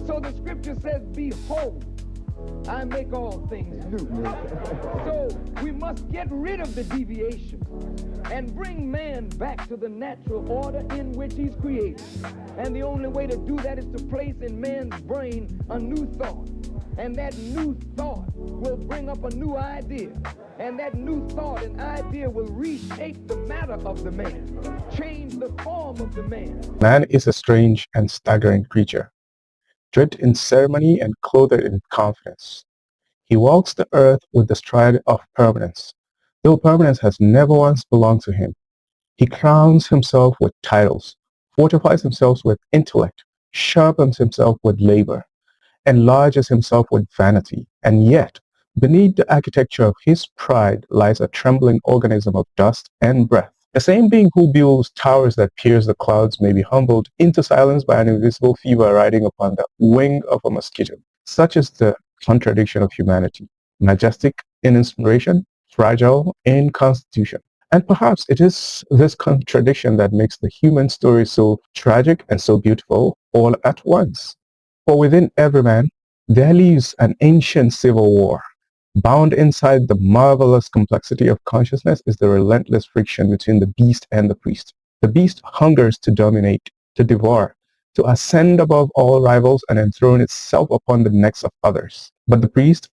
So the scripture says, behold, I make all things new. So we must get rid of the deviation and bring man back to the natural order in which he's created. And the only way to do that is to place in man's brain a new thought. And that new thought will bring up a new idea. And that new thought and idea will reshape the matter of the man, change the form of the man. Man is a strange and staggering creature, draped in ceremony and clothed in confidence. He walks the earth with the stride of permanence, though permanence has never once belonged to him. He crowns himself with titles, fortifies himself with intellect, sharpens himself with labor, enlarges himself with vanity, and yet, beneath the architecture of his pride lies a trembling organism of dust and breath. The same being who builds towers that pierce the clouds may be humbled into silence by an invisible fever riding upon the wing of a mosquito. Such is the contradiction of humanity, majestic in inspiration, fragile in constitution. And perhaps it is this contradiction that makes the human story so tragic and so beautiful all at once. For within every man, there lives an ancient civil war. Bound inside the marvelous complexity of consciousness is the relentless friction between the beast and the priest. The beast hungers to dominate, to devour, to ascend above all rivals and enthrone itself upon the necks of others. But the priest,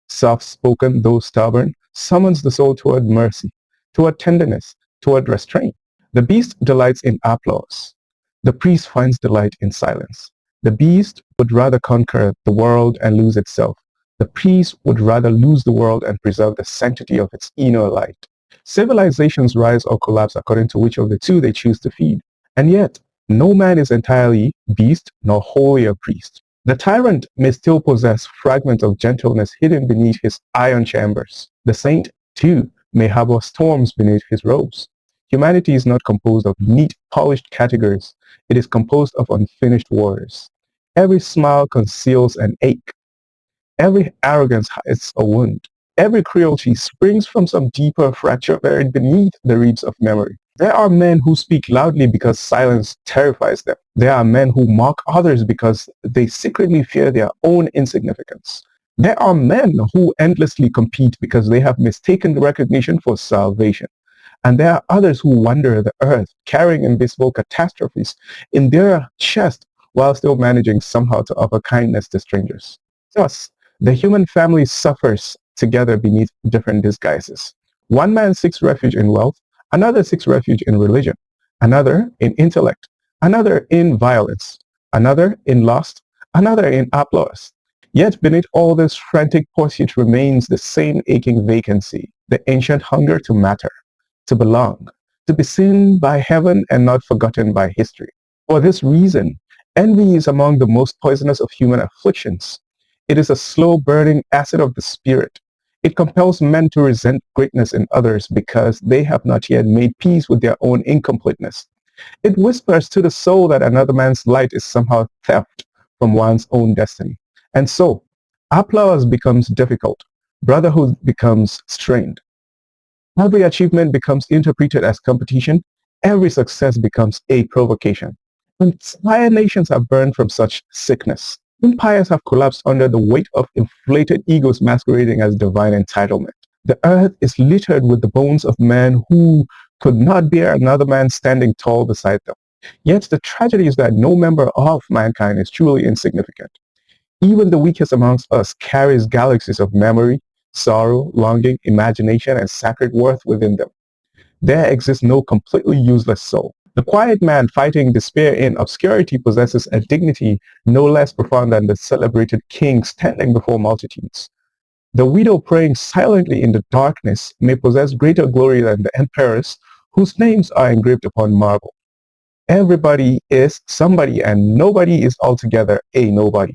soft-spoken though stubborn, summons the soul toward mercy, toward tenderness, toward restraint. The beast delights in applause. The priest finds delight in silence. The beast would rather conquer the world and lose itself. The priest would rather lose the world and preserve the sanctity of its inner light. Civilizations rise or collapse according to which of the two they choose to feed. And yet, no man is entirely beast nor wholly a priest. The tyrant may still possess fragments of gentleness hidden beneath his iron chambers. The saint, too, may harbor storms beneath his robes. Humanity is not composed of neat, polished categories. It is composed of unfinished waters. Every smile conceals an ache. Every arrogance hides a wound. Every cruelty springs from some deeper fracture buried beneath the reeds of memory. There are men who speak loudly because silence terrifies them. There are men who mock others because they secretly fear their own insignificance. There are men who endlessly compete because they have mistaken recognition for salvation. And there are others who wander the earth, carrying invisible catastrophes in their chest while still managing somehow to offer kindness to strangers. Thus, the human family suffers together beneath different disguises. One man seeks refuge in wealth, another seeks refuge in religion, another in intellect, another in violence, another in lust, another in applause. Yet beneath all this frantic pursuit remains the same aching vacancy, the ancient hunger to matter, to belong, to be seen by heaven and not forgotten by history. For this reason, envy is among the most poisonous of human afflictions. It is a slow burning acid of the spirit. It compels men to resent greatness in others because they have not yet made peace with their own incompleteness. It whispers to the soul that another man's light is somehow theft from one's own destiny. And so, applause becomes difficult. Brotherhood becomes strained. Every achievement becomes interpreted as competition. Every success becomes a provocation. Entire nations are burned from such sickness. Empires have collapsed under the weight of inflated egos masquerading as divine entitlement. The earth is littered with the bones of men who could not bear another man standing tall beside them. Yet the tragedy is that no member of mankind is truly insignificant. Even the weakest amongst us carries galaxies of memory, sorrow, longing, imagination, and sacred worth within them. There exists no completely useless soul. The quiet man fighting despair in obscurity possesses a dignity no less profound than the celebrated king standing before multitudes. The widow praying silently in the darkness may possess greater glory than the emperors whose names are engraved upon marble. Everybody is somebody and nobody is altogether a nobody.